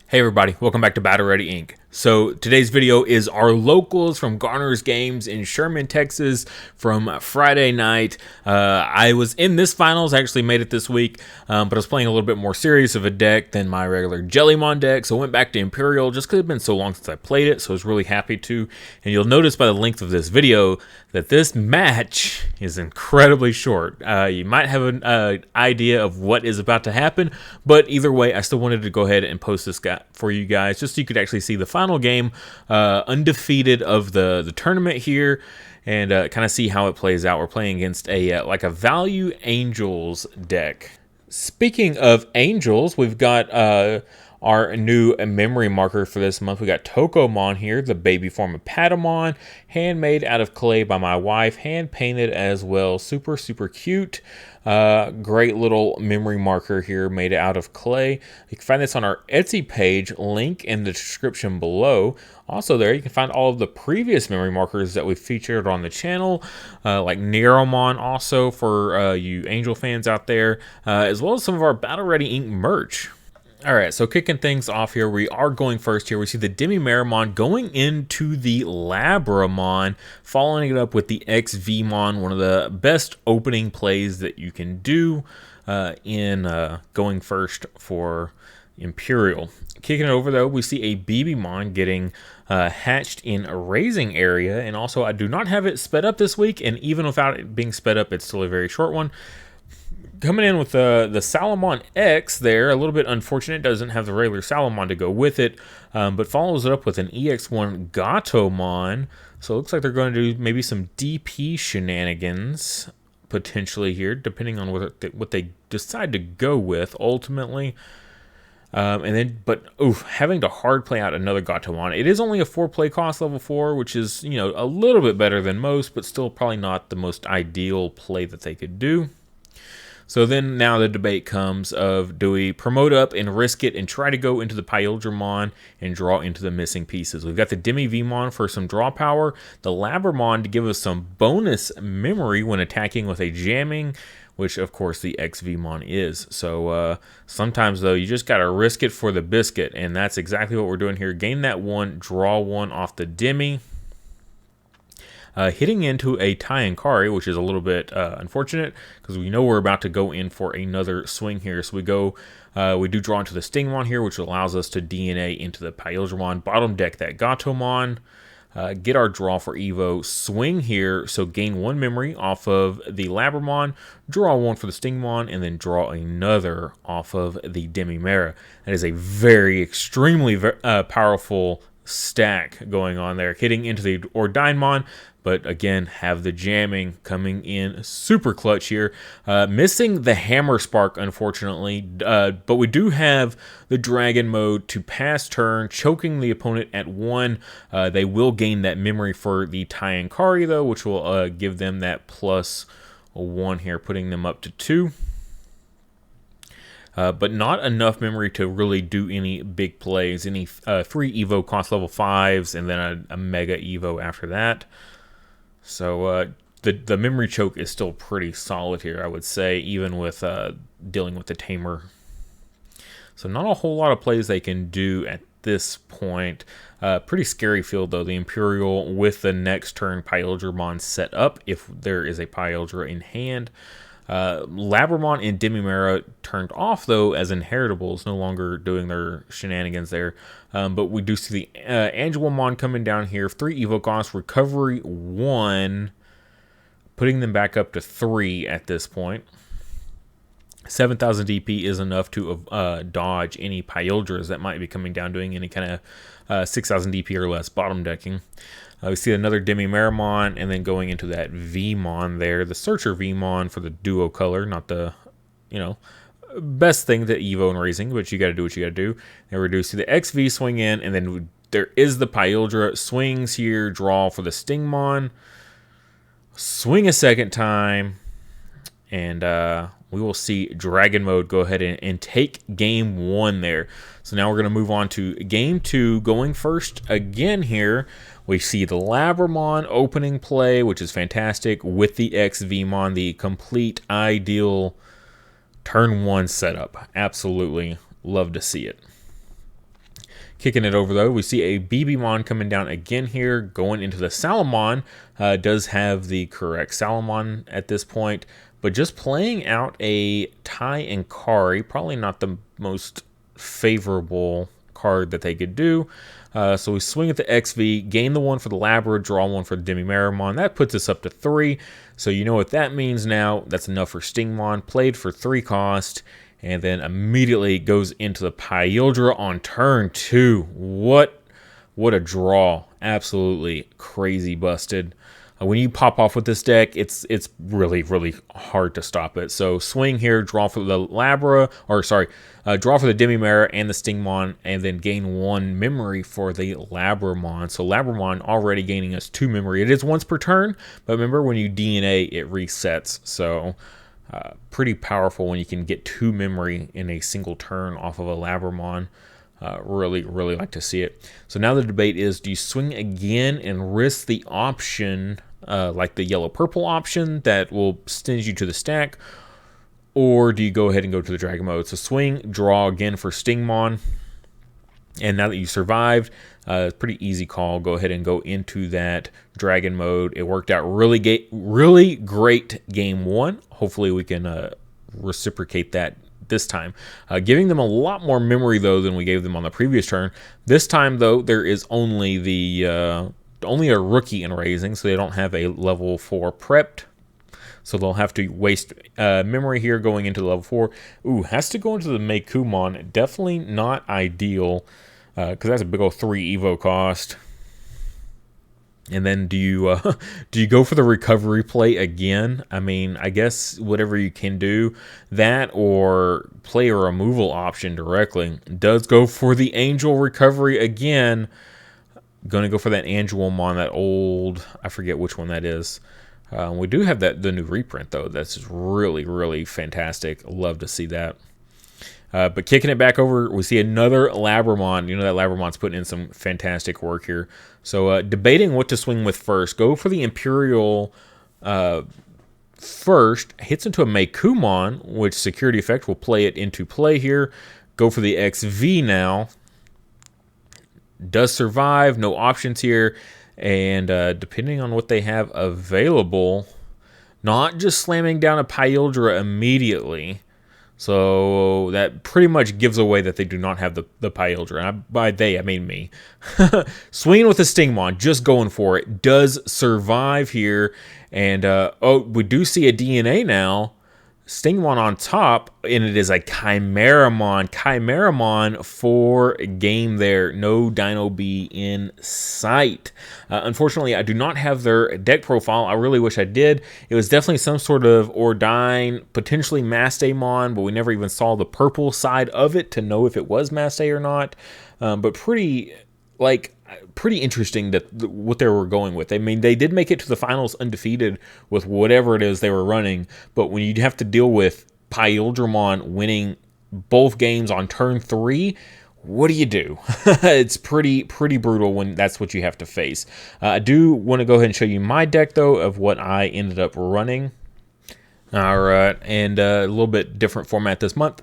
Hey everybody, welcome back to Battle Ready Inc. So today's video is our locals from Garner's Games in Sherman, Texas from Friday night. I was in this finals, I actually made it this week, but I was playing a little bit more serious of a deck than my regular Jellymon deck, so I went back to Imperial just because it's been so long since I played it, so I was really happy to. And you'll notice by the length of this video that this match is incredibly short. You might have an idea of what is about to happen, but either way, I still wanted to go ahead and post this guy for you guys just so you could actually see the final game, undefeated of the tournament here, and kind of see how it plays out. We're playing against a like a Value Angels deck. Speaking of Angels, we've got our new memory marker for this month. We got Tokomon here, the baby form of Patamon, handmade out of clay by my wife, hand painted as well. Super cute. Great little memory marker here made out of clay. You can find this on our Etsy page, link in the description below. Also there, you can find all of the previous memory markers that we've featured on the channel, like Neromon also for you Angel fans out there, as well as some of our Battle Ready Inc. merch. Alright, so kicking things off here, we are going first here. We see the Digimon going into the Labramon, following it up with the XVmon, one of the best opening plays that you can do in going first for Imperial. Kicking it over though, we see a BBmon getting hatched in a raising area, and also I do not have it sped up this week, and even without it being sped up, it's still a very short one. Coming in with the Salamon X there, a little bit unfortunate, doesn't have the regular Salamon to go with it, but follows it up with an EX1 Gatomon. So it looks like they're going to do maybe some DP shenanigans potentially here, depending on what they decide to go with ultimately. But having to hard play out another Gatomon. It is only a 4 play cost, level 4, which is, you know, a little bit better than most, but still probably not the most ideal play that they could do. So then now the debate comes of, do we promote up and risk it and try to go into the Imperialdramon and draw into the missing pieces? We've got the Digimon for some draw power, the Labramon to give us some bonus memory when attacking with a jamming, which of course the XVmon is. So sometimes though, you just got to risk it for the biscuit, and that's exactly what we're doing here. Gain that one, draw one off the Dimi. Hitting into a Tyankari, which is a little bit unfortunate because we know we're about to go in for another swing here. So we do draw into the Stingmon here, which allows us to DNA into the Imperialdramon, bottom deck that Gatomon, get our draw for Evo, swing here, so gain 1 memory off of the Labramon, draw 1 for the Stingmon, and then draw another off of the Demimera. That is a very extremely powerful stack going on there, hitting into the Ordainemon, but again have the jamming coming in super clutch here. Missing the Hammer Spark unfortunately, but we do have the Dragon mode to pass turn, choking the opponent at 1. They will gain that memory for the Tyankari though, which will give them that +1 here, putting them up to 2. But not enough memory to really do any big plays. Any 3 Evo cost level 5s, and then a Mega Evo after that. So the memory choke is still pretty solid here, I would say, even with dealing with the Tamer. So not a whole lot of plays they can do at this point. Pretty scary field though, the Imperial with the next turn Imperialdramon set up if there is a Imperialdra in hand. Labramon and Demimera turned off though as inheritables, no longer doing their shenanigans there. But we do see the Angelomon coming down here, 3 Evo cost, recovery 1, putting them back up to 3 at this point. 7,000 DP is enough to dodge any Imperialdras that might be coming down doing any kind of 6,000 DP or less bottom decking. We see another Demimeramon, and then going into that Vmon there, the Searcher Vmon for the duo color, not the, you know, best thing to Evo and raising, but you got to do what you got to do. And we do see the XV swing in, and then there is the Imperialdra, swings here, draw for the Stingmon, swing a second time, and we will see Dragon mode go ahead and take game 1 there. So now we're going to move on to game 2, going first again here. We see the Labramon opening play, which is fantastic, with the XVmon, the complete ideal turn 1 setup. Absolutely love to see it. Kicking it over though, we see a BBmon coming down again here, going into the Salamon. Does have the correct Salamon at this point, but just playing out a Tai and Kari, probably not the most favorable card that they could do. So we swing at the XV, gain the one for the Labra, draw one for the Demimeramon. That puts us up to 3. So you know what that means now. That's enough for Stingmon. Played for 3 cost. And then immediately goes into the Pyldra on turn 2. What a draw. Absolutely crazy busted. When you pop off with this deck, it's really, really hard to stop it. So swing here, draw for the Labra, or sorry, draw for the Demimera and the Stingmon, and then gain 1 memory for the Labramon. So Labramon already gaining us 2 memory. It is once per turn, but remember when you DNA, it resets. So pretty powerful when you can get 2 memory in a single turn off of a Labramon. Really, really like to see it. So now the debate is, do you swing again and risk the option, like the yellow-purple option that will send you to the stack, or do you go ahead and go to the dragon mode? So swing, draw again for Stingmon, and now that you survived, pretty easy call. Go ahead and go into that dragon mode. It worked out really great game 1. Hopefully we can reciprocate that this time, giving them a lot more memory though than we gave them on the previous turn. This time though, there is only the only a rookie in raising, so they don't have a level 4 prepped, so they'll have to waste memory here going into level 4. Ooh, has to go into the Meikumon. Definitely not ideal, because that's a big old 3 evo cost. And then do you go for the recovery play again? I mean, I guess whatever you can do, that or play a removal option directly. Does go for the Angel recovery again. Going to go for that Angelmon, that old, I forget which one that is. We do have the new reprint though. That's just really, really fantastic. Love to see that. But kicking it back over, we see another Labramon. You know that Labramon's putting in some fantastic work here. So debating what to swing with first. Go for the Imperial first. Hits into a Meikumon, which security effect will play it into play here. Go for the XV now. Does survive. No options here. And depending on what they have available, not just slamming down a Pyldra immediately. So that pretty much gives away that they do not have the Pyldra. And by they, I mean me. Swinging with the Stingmon, just going for it. Does survive here. And, oh, we do see a DNA now. Stingmon on top, and it is a Chimeramon. Chimeramon for game there. No Dino B in sight. Unfortunately, I do not have their deck profile. I really wish I did. It was definitely some sort of Ordine, potentially Mastamon, but we never even saw the purple side of it to know if it was Mastay or not. But pretty interesting that what they were going with. I mean, they did make it to the finals undefeated with whatever it is they were running, but when you have to deal with Pyldramon winning both games on turn 3, what do you do? It's pretty brutal when that's what you have to face. I do want to go ahead and show you my deck, though, of what I ended up running. All right, and a little bit different format this month.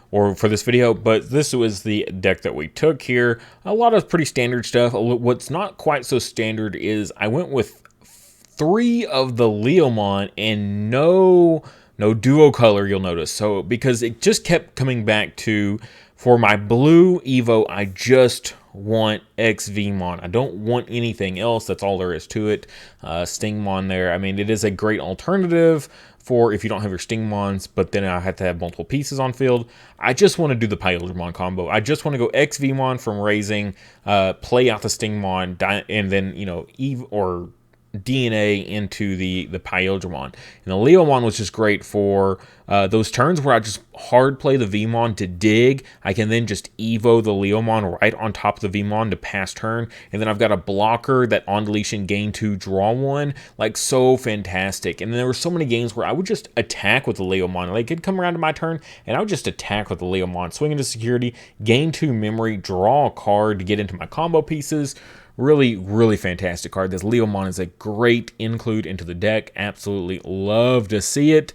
Or for this video, but this was the deck that we took here. A lot of pretty standard stuff. What's not quite so standard is I went with 3 of the Leomon and no duo color, you'll notice. So because it just kept coming back to, for my blue Evo, I just want XVmon. I don't want anything else. That's all there is to it. Stingmon there. I mean, it is a great alternative for if you don't have your Stingmons, but then I have to have multiple pieces on field. I just want to do the Pyldramon combo. I just want to go XVmon from raising, play out the Stingmon, and then, you know, Eve or DNA into the Pyldramon. And the Leomon was just great for those turns where I just hard play the Vmon to dig. I can then just Evo the Leomon right on top of the Vmon to pass turn. And then I've got a blocker that on deletion gain 2, draw 1. Like, so fantastic. And then there were so many games where I would just attack with the Leomon. Like, it'd come around to my turn, and I would just attack with the Leomon. Swing into security, gain 2 memory, draw a card to get into my combo pieces. Really, really fantastic card. This Leomon is a great include into the deck. Absolutely love to see it.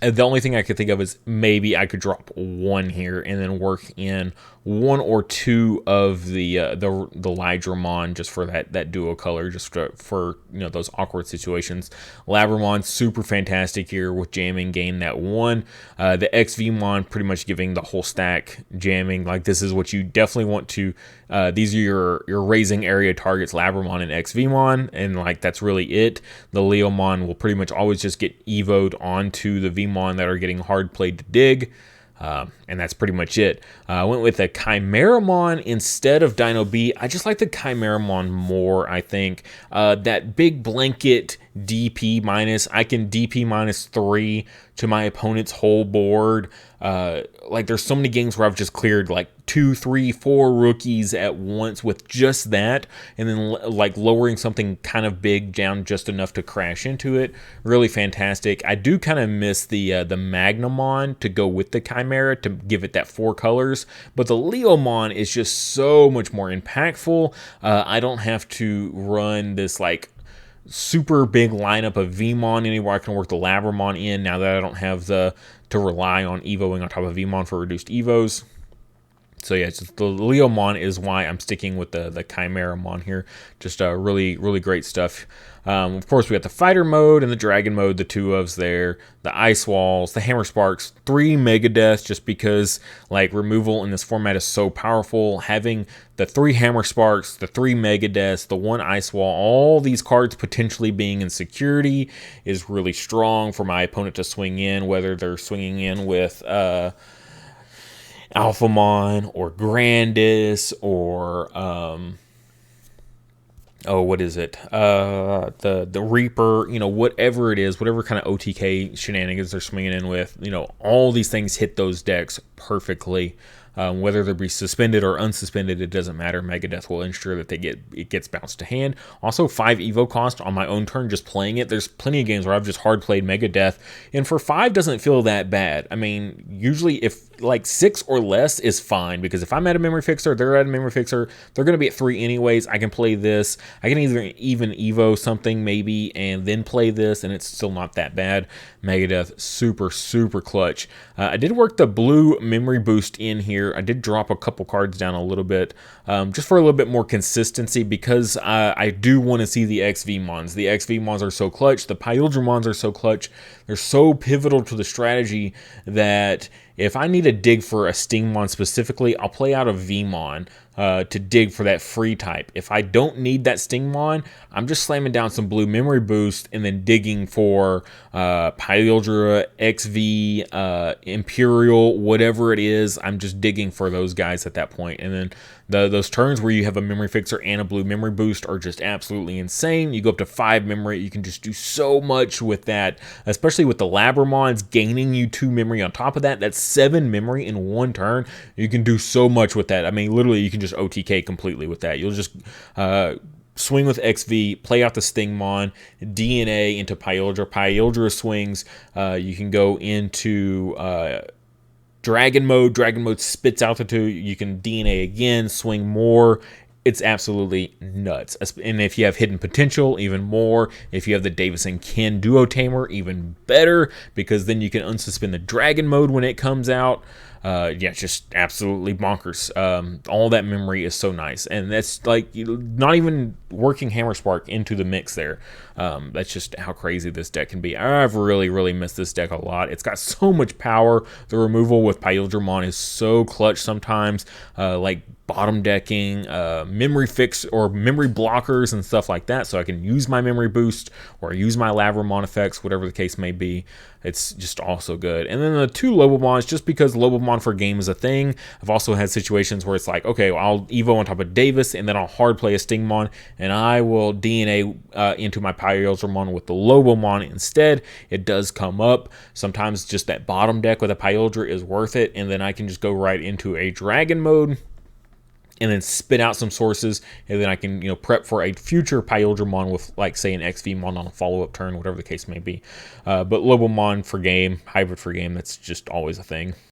The only thing I could think of is maybe I could drop one here and then work in one or two of the Lydramon just for that duo color, just for those awkward situations. Labramon super fantastic here with jamming, gain that one. The XVmon pretty much giving the whole stack jamming. Like, this is what you definitely want to. These are your raising area targets, Labramon and XVmon, and like that's really it. The Leomon will pretty much always just get evoed onto the Vmon that are getting hard played to dig. And that's pretty much it. I went with a Chimeramon instead of Dino B. I just like the Chimeramon more, I think. That big blanket DP minus, I can DP minus 3 to my opponent's whole board. Like, there's so many games where I've just cleared like 2, 3, 4 rookies at once with just that, and then like lowering something kind of big down just enough to crash into it. Really fantastic. I do kind of miss the Magnamon to go with the Chimera to give it that 4 colors, but the Leomon is just so much more impactful. I don't have to run this like super big lineup of Vmon anymore. I can work the Labramon in now that I don't have to rely on evoing on top of Vmon for reduced evos. So yeah, it's just the Leomon is why I'm sticking with the Chimeramon here. Just really, really great stuff. Of course, we got the Fighter mode and the Dragon mode, the 2 ofs there, the Ice Walls, the Hammer Sparks, 3 Megadeth, just because like removal in this format is so powerful. Having the 3 Hammer Sparks, the 3 Megadeths, the 1 Ice Wall, all these cards potentially being in security is really strong for my opponent to swing in, whether they're swinging in with Alphamon or Grandis or what is it? The Reaper, whatever it is, whatever kind of OTK shenanigans they're swinging in with, all these things hit those decks perfectly. Whether they be suspended or unsuspended, it doesn't matter. Megadeth will ensure that it gets bounced to hand. Also, 5 Evo cost on my own turn just playing it. There's plenty of games where I've just hard played Megadeth, and for 5 doesn't feel that bad. I mean, usually if like 6 or less is fine, because if I'm at a memory fixer, they're at a memory fixer, they're going to be at 3 anyways. I can play this. I can even Evo something maybe and then play this, and it's still not that bad. Megadeth, super, super clutch. I did work the blue memory boost in here. I did drop a couple cards down a little bit, just for a little bit more consistency, because I do want to see the XVmons. The XVmons are so clutch. The Pyldramons are so clutch. They're so pivotal to the strategy that if I need to dig for a Stingmon specifically, I'll play out a Vmon to dig for that free type. If I don't need that Stingmon, I'm just slamming down some blue memory boost and then digging for Pyldra, XV, Imperial, whatever it is. I'm just digging for those guys at that point. And then those turns where you have a memory fixer and a blue memory boost are just absolutely insane. You go up to 5 memory, you can just do so much with that, especially with the Labramons gaining you 2 memory on top of that. That's 7 memory in one turn. You can do so much with that. I mean, literally, you can just OTK completely with that. You'll just swing with XV, play out the Stingmon, DNA into Pyldra. Pyldra swings. You can go into Dragon mode. Dragon mode spits out the 2. You can DNA again, swing more. It's absolutely nuts. And if you have hidden potential, even more. If you have the Davis and Ken duo tamer, even better, because then you can unsuspend the Dragon mode when it comes out. Yeah, it's just absolutely bonkers. All that memory is so nice, and that's like not even working Hammer Spark into the mix there. That's just how crazy this deck can be. I've really, really missed this deck a lot. It's got so much power. The removal with Pyldramon is so clutch sometimes, like bottom decking, memory fix or memory blockers and stuff like that, so I can use my memory boost or use my Labramon effects, whatever the case may be. It's just also good. And then the 2 Lobomons, just because Lobomon for game is a thing, I've also had situations where it's like, okay, well, I'll Evo on top of Davis, and then I'll hard play a Stingmon, and I will DNA into my Pyldramon with the Lobomon instead. It does come up. Sometimes just that bottom deck with a Pyldra is worth it, and then I can just go right into a Dragon mode and then spit out some sources, and then I can prep for a future Pyldramon with, like, say, an XVmon on a follow-up turn, whatever the case may be. But Lobomon for game, hybrid for game, that's just always a thing.